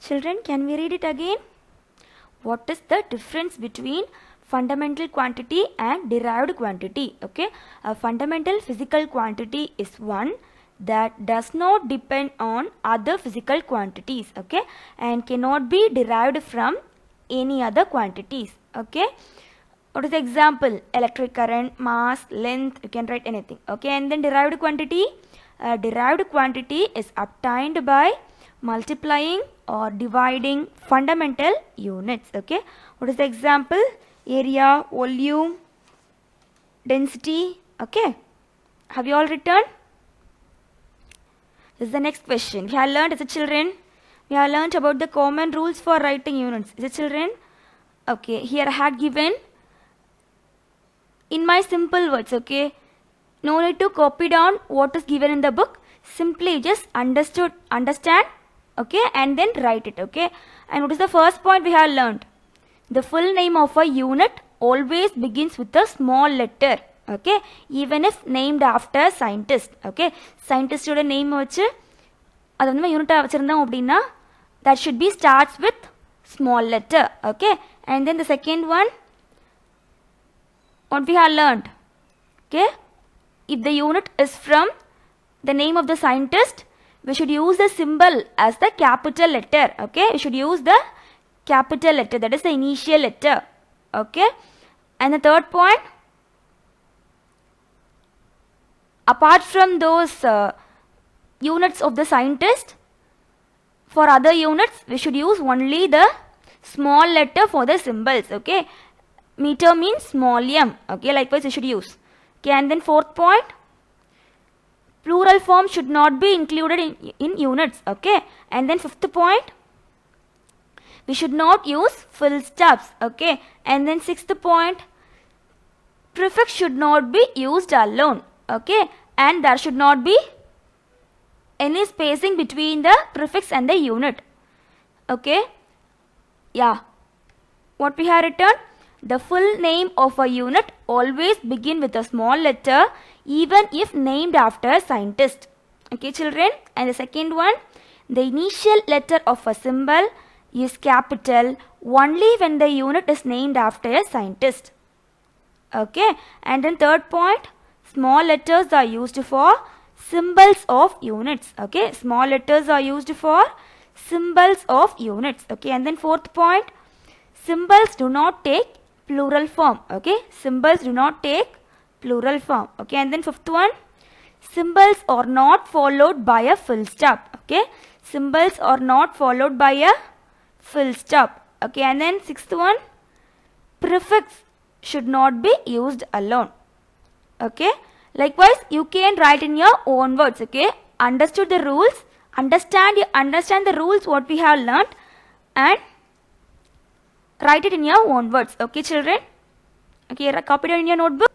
Children, can we read it again? What is the difference between fundamental quantity and derived quantity? Okay, a fundamental physical quantity is one that does not depend on other physical quantities. Okay, and cannot be derived from any other quantities. Okay, what is the example? Electric current, mass, length. You can write anything. Okay, and then derived quantity. Derived quantity is obtained by multiplying or dividing fundamental units. Okay, what is the example? Area, volume, density. Okay, have you all written? This is the next question. We have learned as a children. We have learned about the common rules for writing units. Is it children? Okay, here I had given in my simple words. Okay, no need to copy down what is given in the book. Simply just understand. Okay, and then write it. Okay, and what is the first point we have learned? The full name of a unit always begins with a small letter. Okay, even if named after a scientist. Okay, scientist name vachu adu vandha unit vechirundhom appadina that should be starts with small letter. Okay, and then the second one, what we have learned? Okay, if the unit is from the name of the scientist, we should use the symbol as the capital letter. Okay, we should use the capital letter, that is the initial letter. Okay, and the third point, apart from those units of the scientist, for other units we should use only the small letter for the symbols. Okay, meter means small m. Okay, likewise we should use. Okay, and then fourth point, plural form should not be included in units. Okay, and then fifth point, we should not use full stops. Okay, and then sixth point, prefix should not be used alone. Okay, and there should not be any spacing between the prefix and the unit. Okay, yeah, what we have written, the full name of a unit always begin with a small letter even if named after a scientist. Okay children, and the second one, the initial letter of a symbol is capital only when the unit is named after a scientist. Okay, and then third point, small letters are used for symbols of units. Okay, small letters are used for symbols of units. Okay, and then fourth point, symbols do not take plural form. Okay, symbols do not take plural form. Okay, and then fifth one, symbols are not followed by a full stop. Okay, symbols are not followed by a full stop. Okay, and then sixth one, prefix should not be used alone. Okay, likewise you can write in your own words. Okay, understood the rules, understand the rules what we have learnt, and write it in your own words. Okay children, okay, copy it in your notebook.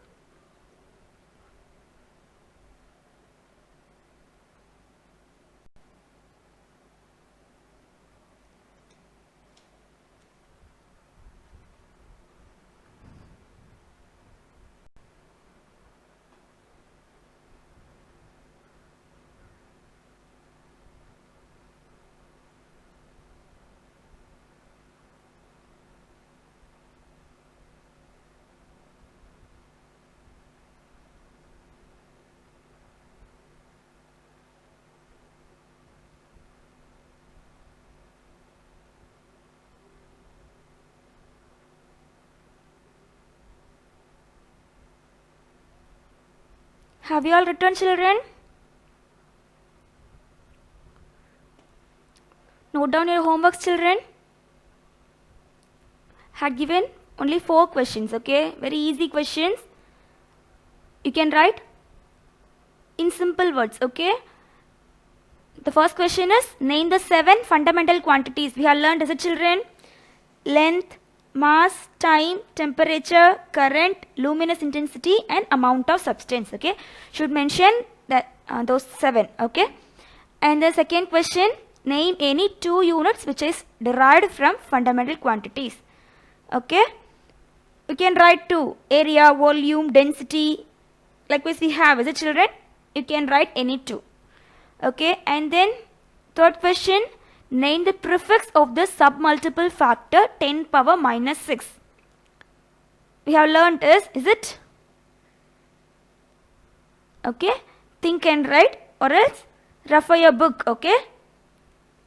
Have you all written children? Note down your homeworks children. Had given only 4 questions. Okay, very easy questions. You can write in simple words. Okay, the first question is, name the 7 fundamental quantities we have learned as a children. Length, mass, time, temperature, current, luminous intensity, and amount of substance. Okay, should mention that those 7. Okay, and the second question, name any 2 units which is derived from fundamental quantities. Okay, we can write 2, area, volume, density. Likewise we have as a children, you can write any 2. Okay, and then third question, name the prefix of the submultiple factor 10 power minus 6. We have learnt is it? Okay, think and write, or else refer your book. Okay,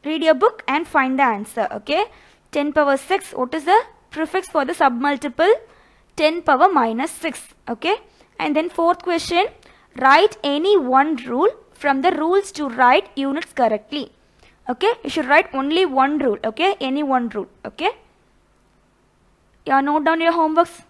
read your book and find the answer. Okay, 10 power 6, what is the prefix for the submultiple 10 power minus 6. Okay, and then fourth question, write any one rule from the rules to write units correctly. Okay, you should write only one rule. Okay, any one rule. Okay, yeah, note down your homeworks.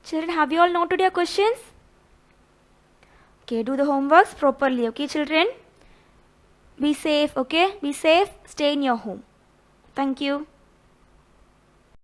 Children, have you all noted your questions? Okay, do the homeworks properly. Okay, children? Be safe, okay? Be safe. Stay in your home. Thank you.